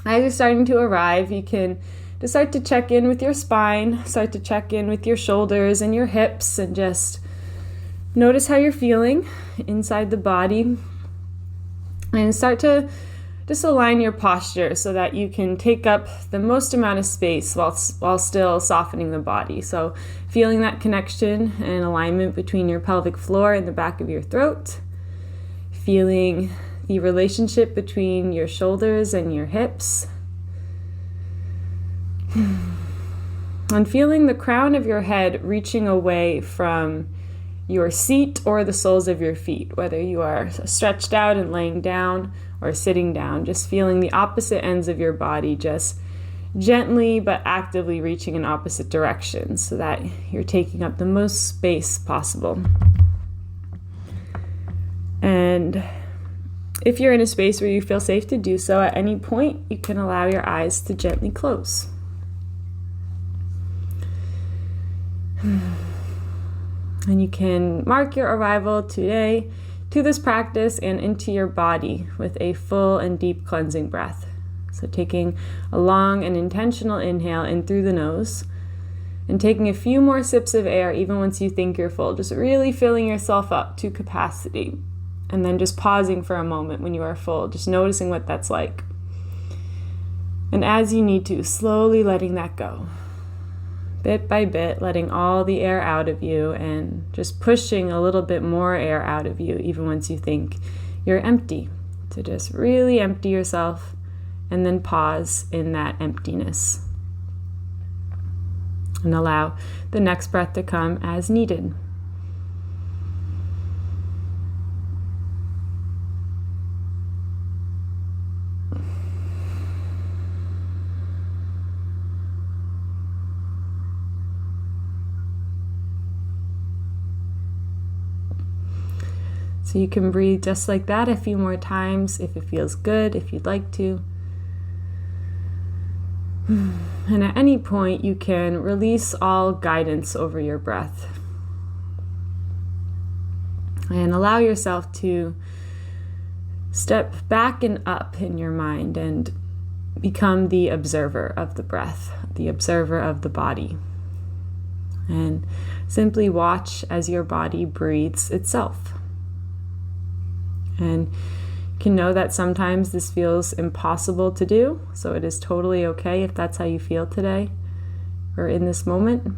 as you're starting to arrive, you can just start to check in with your spine, start to check in with your shoulders and your hips, and just notice how you're feeling inside the body. And start to just align your posture so that you can take up the most amount of space while still softening the body. So feeling that connection and alignment between your pelvic floor and the back of your throat. Feeling the relationship between your shoulders and your hips. And feeling the crown of your head reaching away from your seat or the soles of your feet, whether you are stretched out and laying down or sitting down, just feeling the opposite ends of your body just gently but actively reaching in opposite directions so that you're taking up the most space possible. And if you're in a space where you feel safe to do so at any point, you can allow your eyes to gently close. And you can mark your arrival today to this practice and into your body with a full and deep cleansing breath. So taking a long and intentional inhale in through the nose and taking a few more sips of air even once you think you're full, just really filling yourself up to capacity. And then just pausing for a moment when you are full, just noticing what that's like. And as you need to, slowly letting that go. Bit by bit, letting all the air out of you and just pushing a little bit more air out of you, even once you think you're empty. So just really empty yourself and then pause in that emptiness. And allow the next breath to come as needed. So you can breathe just like that a few more times if it feels good, if you'd like to. And at any point, you can release all guidance over your breath. And allow yourself to step back and up in your mind and become the observer of the breath, the observer of the body. And simply watch as your body breathes itself. And you can know that sometimes this feels impossible to do, so it is totally okay if that's how you feel today or in this moment.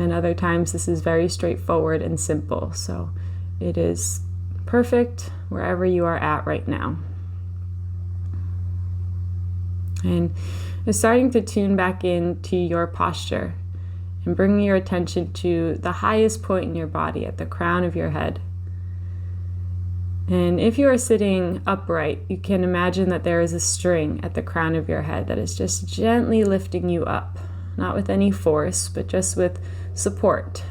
And other times this is very straightforward and simple, so it is perfect wherever you are at right now. And starting to tune back into your posture and bringing your attention to the highest point in your body at the crown of your head. And if you are sitting upright, you can imagine that there is a string at the crown of your head that is just gently lifting you up, not with any force, but just with support.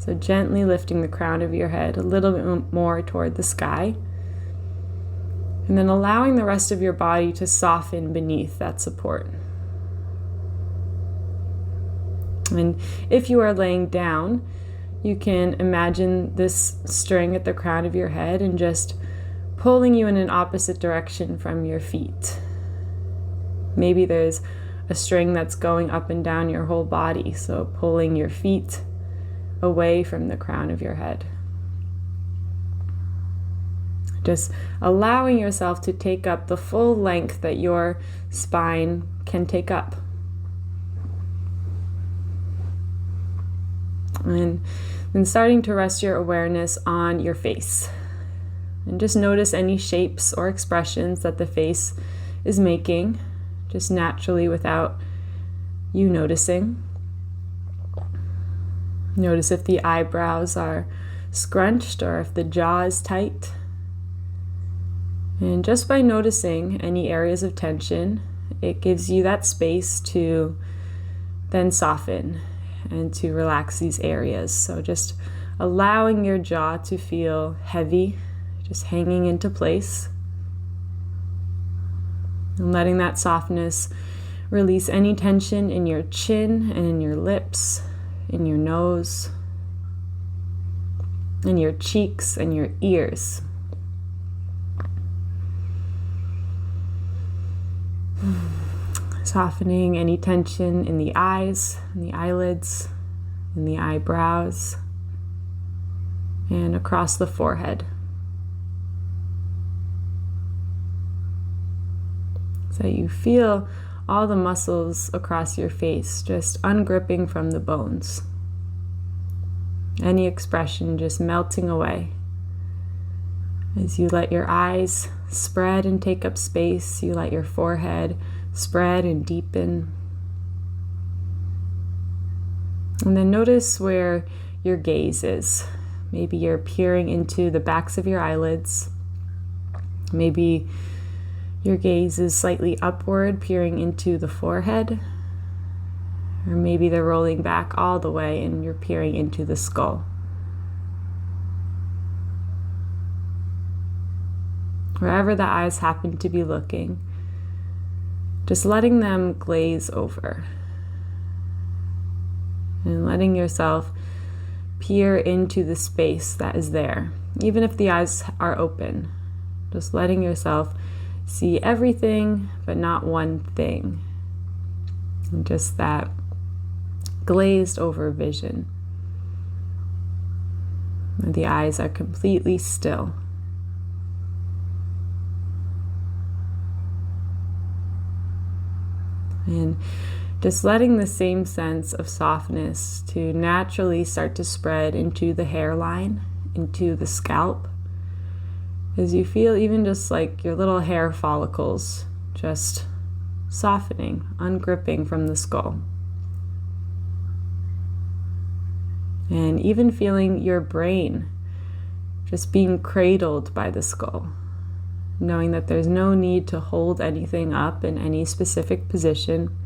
So gently lifting the crown of your head a little bit more toward the sky, and then allowing the rest of your body to soften beneath that support. And if you are laying down, you can imagine this string at the crown of your head and just pulling you in an opposite direction from your feet. Maybe there's a string that's going up and down your whole body, so pulling your feet away from the crown of your head. Just allowing yourself to take up the full length that your spine can take up. And then starting to rest your awareness on your face. And just notice any shapes or expressions that the face is making, just naturally without you noticing. Notice if the eyebrows are scrunched or if the jaw is tight. And just by noticing any areas of tension, it gives you that space to then soften and to relax these areas. So just allowing your jaw to feel heavy, just hanging into place. And letting that softness release any tension in your chin and in your lips, in your nose, in your cheeks and your ears. Softening any tension in the eyes, in the eyelids, in the eyebrows, and across the forehead. So you feel all the muscles across your face just ungripping from the bones. Any expression just melting away. As you let your eyes spread and take up space, you let your forehead spread and deepen. And then notice where your gaze is. Maybe you're peering into the backs of your eyelids. Maybe your gaze is slightly upward, peering into the forehead. Or maybe they're rolling back all the way and you're peering into the skull. Wherever the eyes happen to be looking, just letting them glaze over. And letting yourself peer into the space that is there, even if the eyes are open. Just letting yourself see everything, but not one thing. And just that glazed over vision. And the eyes are completely still. And just letting the same sense of softness to naturally start to spread into the hairline, into the scalp, as you feel even just like your little hair follicles just softening, ungripping from the skull. And even feeling your brain just being cradled by the skull, knowing that there's no need to hold anything up in any specific position,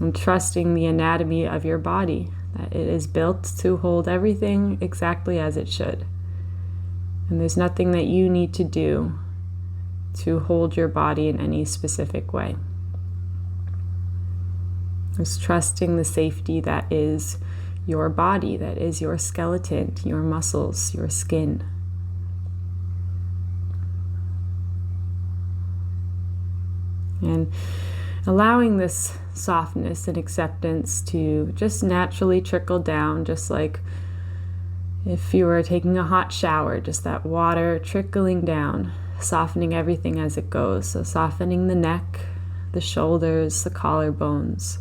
and trusting the anatomy of your body, that it is built to hold everything exactly as it should. And there's nothing that you need to do to hold your body in any specific way. Just trusting the safety that is your body, that is your skeleton, your muscles, your skin. And allowing this softness and acceptance to just naturally trickle down, just like if you were taking a hot shower, just that water trickling down, softening everything as it goes. So softening the neck, the shoulders, the collarbones,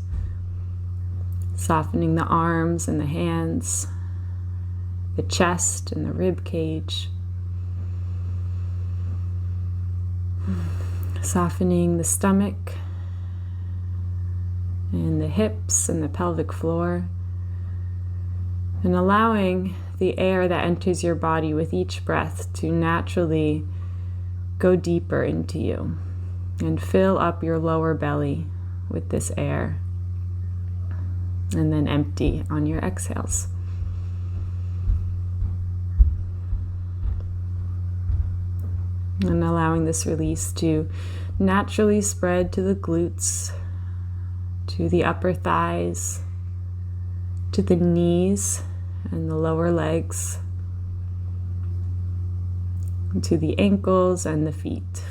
softening the arms and the hands, the chest and the rib cage, softening the stomach and the hips and the pelvic floor, and allowing the air that enters your body with each breath to naturally go deeper into you and fill up your lower belly with this air, and then empty on your exhales. And allowing this release to naturally spread to the glutes, to the upper thighs, to the knees and the lower legs, to the ankles and the feet.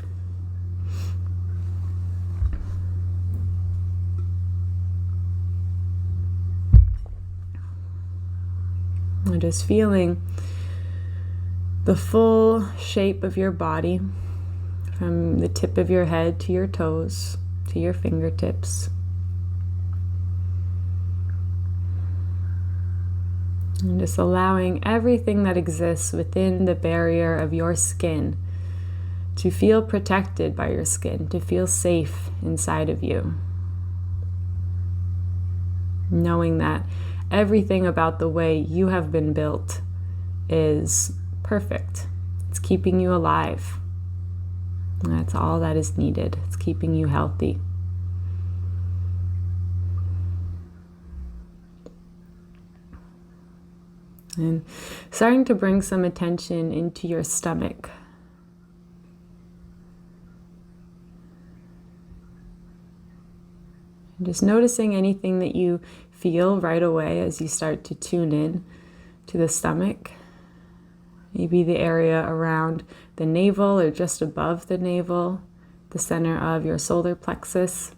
And just feeling the full shape of your body, from the tip of your head to your toes, to your fingertips. And just allowing everything that exists within the barrier of your skin to feel protected by your skin, to feel safe inside of you. Knowing that everything about the way you have been built is perfect. It's keeping you alive. And that's all that is needed. It's keeping you healthy. And starting to bring some attention into your stomach. And just noticing anything that you feel right away as you start to tune in to the stomach. Maybe the area around the navel or just above the navel. the center of your solar plexus.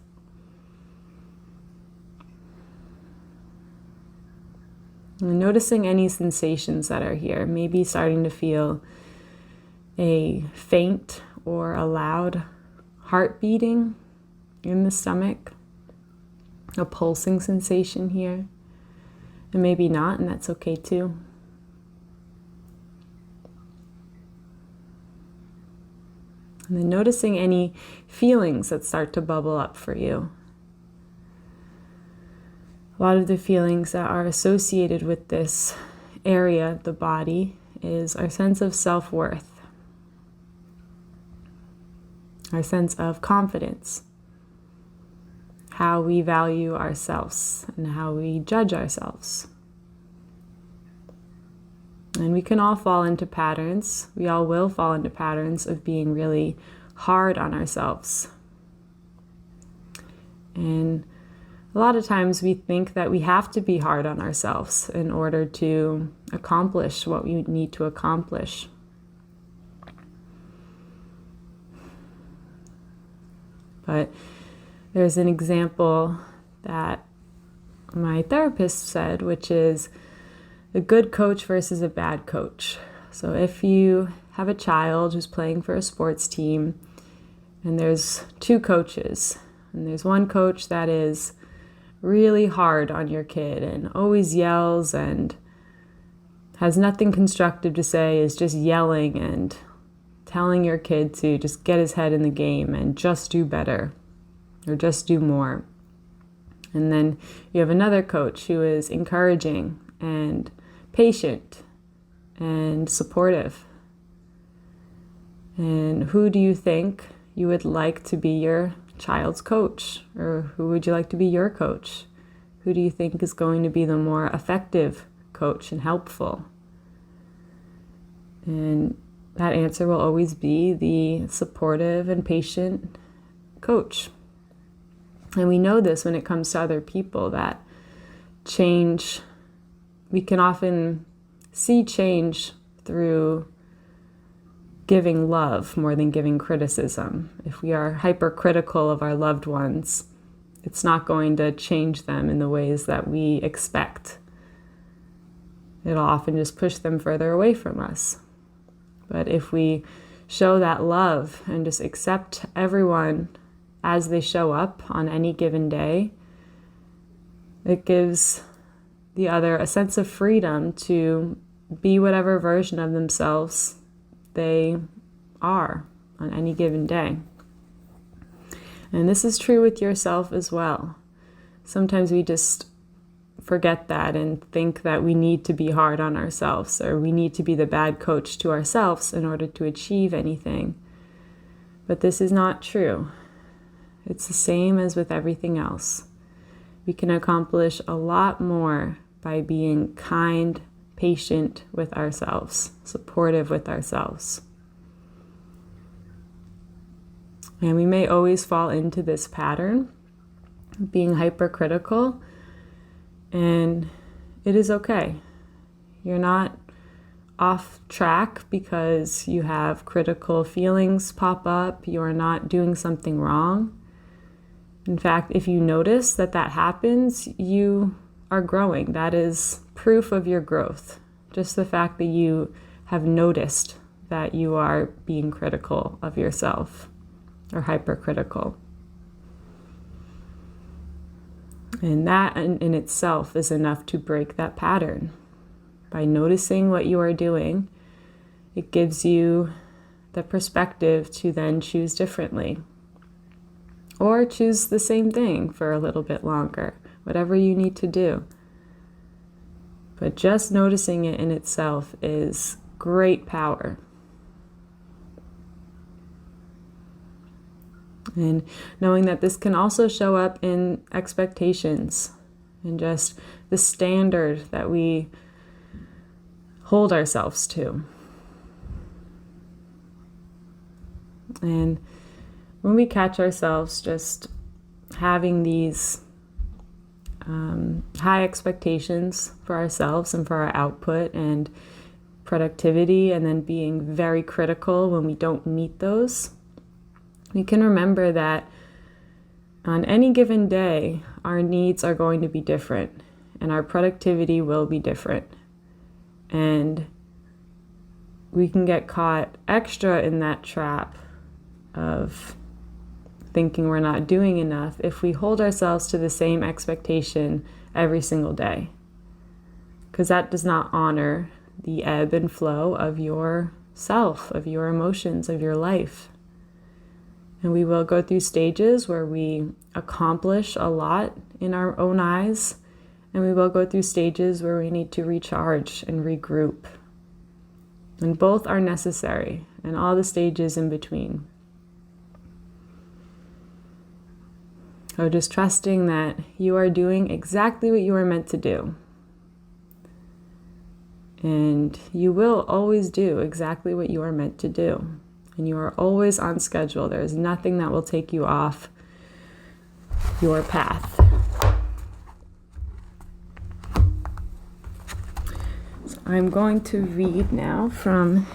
And noticing any sensations that are here, maybe starting to feel a faint or a loud heart beating in the stomach, a pulsing sensation here, and maybe not, and that's okay too. And then noticing any feelings that start to bubble up for you. A lot of the feelings that are associated with this area of the body is our sense of self-worth, our sense of confidence, how we value ourselves and how we judge ourselves. And we can all fall into patterns. We all will fall into patterns of being really hard on ourselves. And a lot of times we think that we have to be hard on ourselves in order to accomplish what we need to accomplish. But there's an example that my therapist said, which is a good coach versus a bad coach. So if you have a child who's playing for a sports team and there's two coaches, and there's one coach that is really hard on your kid and always yells and has nothing constructive to say, is just yelling and telling your kid to just get his head in the game and just do better or just do more. And then you have another coach who is encouraging and patient and supportive. And who do you think you would like to be your child's coach? Or who would you like to be your coach? Who do you think is going to be the more effective coach and helpful? And that answer will always be the supportive and patient coach. And we know this when it comes to other people, that change, we can often see change through giving love more than giving criticism. If we are hypercritical of our loved ones, it's not going to change them in the ways that we expect. It'll often just push them further away from us. But if we show that love and just accept everyone as they show up on any given day, it gives the other a sense of freedom to be whatever version of themselves they are on any given day. And this is true with yourself as well. Sometimes we just forget that and think that we need to be hard on ourselves, or we need to be the bad coach to ourselves in order to achieve anything. But this is not true. It's the same as with everything else. We can accomplish a lot more by being kind, patient with ourselves, supportive with ourselves. And we may always fall into this pattern, being hypercritical, and it is okay. You're not off track because you have critical feelings pop up. You are not doing something wrong. In fact, if you notice that happens, you are growing. That is proof of your growth. Just the fact that you have noticed that you are being critical of yourself or hypercritical. And that in itself is enough to break that pattern. By noticing what you are doing, it gives you the perspective to then choose differently. Or choose the same thing for a little bit longer, whatever you need to do. But just noticing it in itself is great power. And knowing that this can also show up in expectations and just the standard that we hold ourselves to. And when we catch ourselves just having these high expectations for ourselves and for our output and productivity, and then being very critical when we don't meet those, we can remember that on any given day, our needs are going to be different and our productivity will be different. And we can get caught extra in that trap of thinking we're not doing enough if we hold ourselves to the same expectation every single day. Because that does not honor the ebb and flow of your self, of your emotions, of your life. And we will go through stages where we accomplish a lot in our own eyes, and we will go through stages where we need to recharge and regroup. And both are necessary, and all the stages in between. So just trusting that you are doing exactly what you are meant to do. And you will always do exactly what you are meant to do. And you are always on schedule. There is nothing that will take you off your path. So I'm going to read now from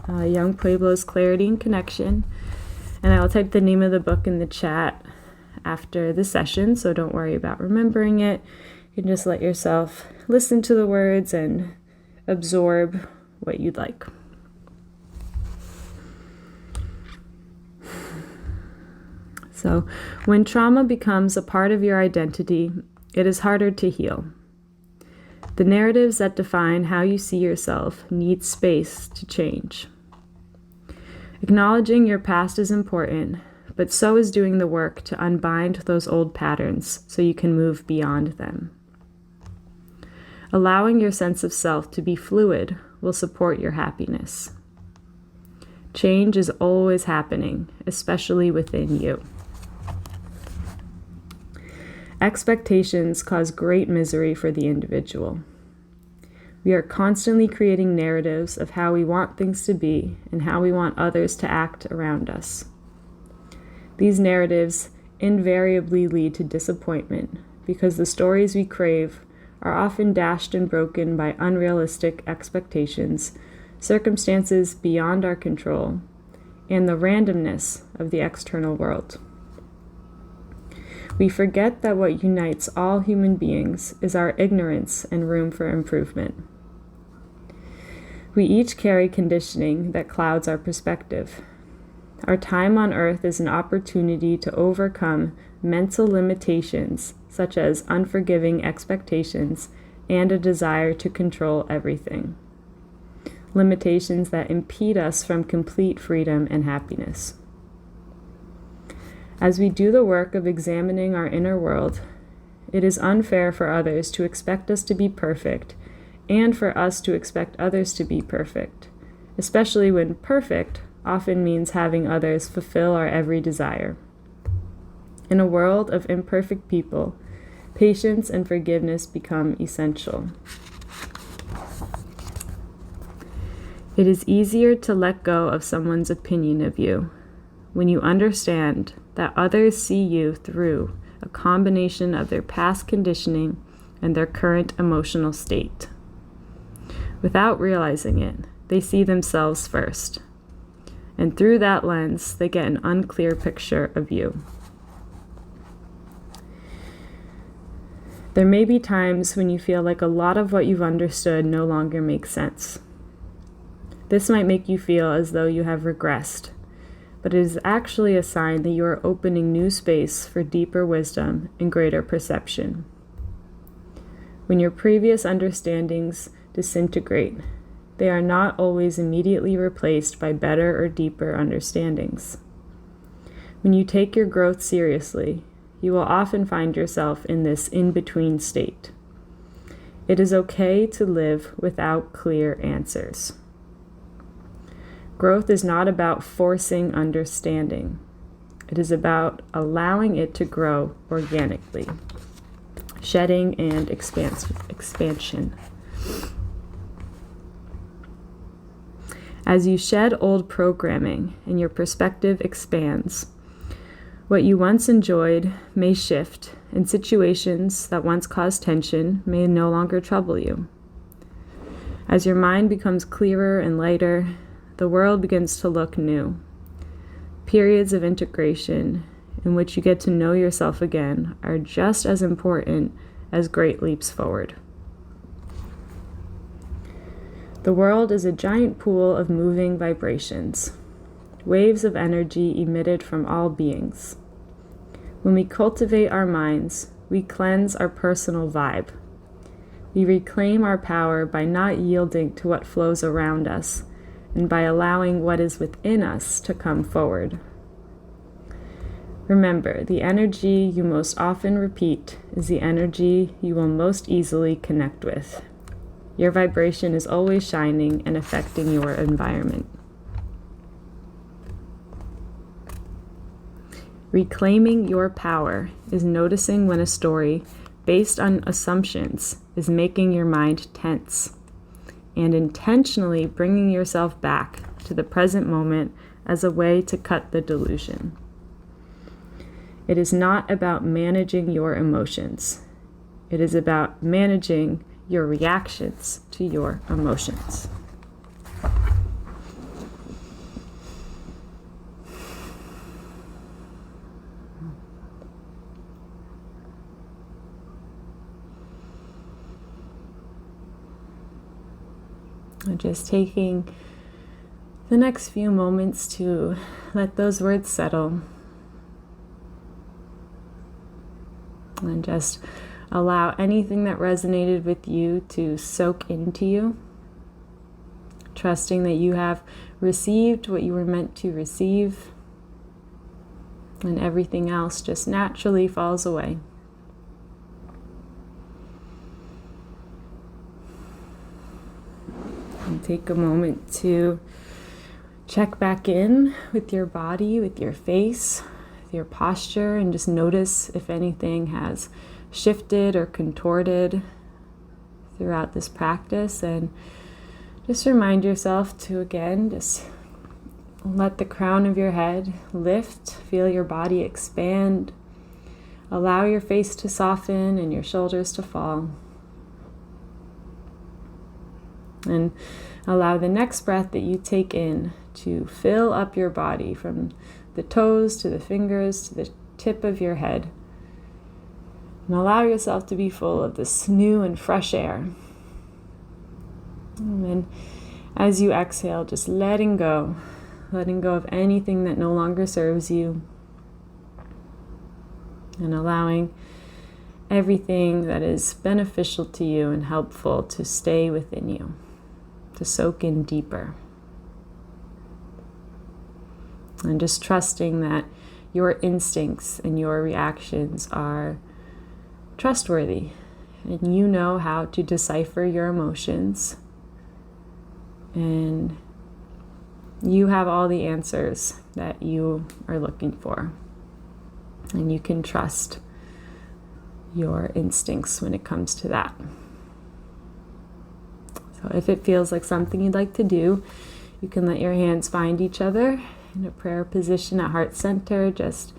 Young Pueblo's Clarity and Connection. And I will type the name of the book in the chat after the session, so don't worry about remembering it. You can just let yourself listen to the words and absorb what you'd like. So, when trauma becomes a part of your identity, it is harder to heal. The narratives that define how you see yourself need space to change. Acknowledging your past is important, but so is doing the work to unbind those old patterns so you can move beyond them. Allowing your sense of self to be fluid will support your happiness. Change is always happening, especially within you. Expectations cause great misery for the individual. We are constantly creating narratives of how we want things to be and how we want others to act around us. These narratives invariably lead to disappointment because the stories we crave are often dashed and broken by unrealistic expectations, circumstances beyond our control, and the randomness of the external world. We forget that what unites all human beings is our ignorance and room for improvement. We each carry conditioning that clouds our perspective. Our time on earth is an opportunity to overcome mental limitations such as unforgiving expectations and a desire to control everything. Limitations that impede us from complete freedom and happiness. As we do the work of examining our inner world, it is unfair for others to expect us to be perfect and for us to expect others to be perfect, especially when perfect often means having others fulfill our every desire. In a world of imperfect people, patience and forgiveness become essential. It is easier to let go of someone's opinion of you when you understand that others see you through a combination of their past conditioning and their current emotional state. Without realizing it, they see themselves first. And through that lens, they get an unclear picture of you. There may be times when you feel like a lot of what you've understood no longer makes sense. This might make you feel as though you have regressed, but it is actually a sign that you are opening new space for deeper wisdom and greater perception. When your previous understandings disintegrate, they are not always immediately replaced by better or deeper understandings. When you take your growth seriously, you will often find yourself in this in-between state. It is okay to live without clear answers. Growth is not about forcing understanding. It is about allowing it to grow organically, shedding and expansion. As you shed old programming and your perspective expands, what you once enjoyed may shift, and situations that once caused tension may no longer trouble you. As your mind becomes clearer and lighter, the world begins to look new. periods of integration in which you get to know yourself again are just as important as great leaps forward. The world is a giant pool of moving vibrations, waves of energy emitted from all beings. When we cultivate our minds, we cleanse our personal vibe. We reclaim our power by not yielding to what flows around us and by allowing what is within us to come forward. Remember, the energy you most often repeat is the energy you will most easily connect with. Your vibration is always shining and affecting your environment. Reclaiming your power is noticing when a story based on assumptions is making your mind tense, and intentionally bringing yourself back to the present moment as a way to cut the delusion. It is not about managing your emotions. It is about managing your reactions to your emotions. Just taking the next few moments to let those words settle and just allow anything that resonated with you to soak into you, trusting that you have received what you were meant to receive, and everything else just naturally falls away. And take a moment to check back in with your body, with your face, with your posture, and just notice if anything has shifted or contorted throughout this practice. And just remind yourself to, again, just let the crown of your head lift, feel your body expand, allow your face to soften and your shoulders to fall. And allow the next breath that you take in to fill up your body from the toes to the fingers to the tip of your head. And allow yourself to be full of this new and fresh air. And then as you exhale, just letting go of anything that no longer serves you. And allowing everything that is beneficial to you and helpful to stay within you, to soak in deeper. And just trusting that your instincts and your reactions are trustworthy, and you know how to decipher your emotions, and you have all the answers that you are looking for, and you can trust your instincts when it comes to that. So if it feels like something you'd like to do, you can let your hands find each other in a prayer position at heart center, just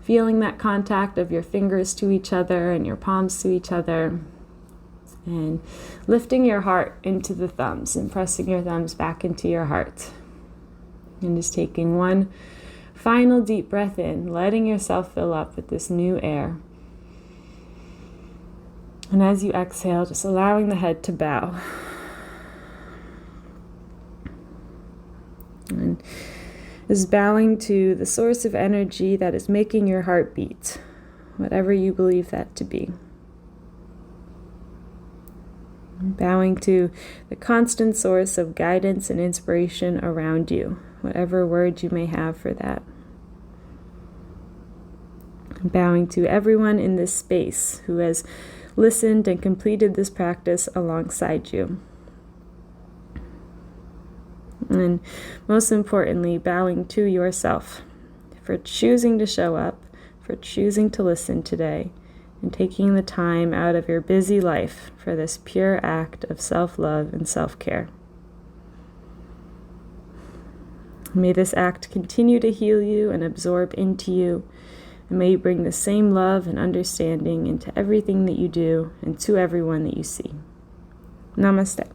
feeling that contact of your fingers to each other and your palms to each other, and lifting your heart into the thumbs and pressing your thumbs back into your heart. And just taking one final deep breath in, letting yourself fill up with this new air. And as you exhale, just allowing the head to bow. And is bowing to the source of energy that is making your heart beat, whatever you believe that to be. Bowing to the constant source of guidance and inspiration around you, whatever word you may have for that. Bowing to everyone in this space who has listened and completed this practice alongside you. And most importantly, bowing to yourself for choosing to show up, for choosing to listen today, and taking the time out of your busy life for this pure act of self-love and self-care. May this act continue to heal you and absorb into you, and may you bring the same love and understanding into everything that you do and to everyone that you see. Namaste.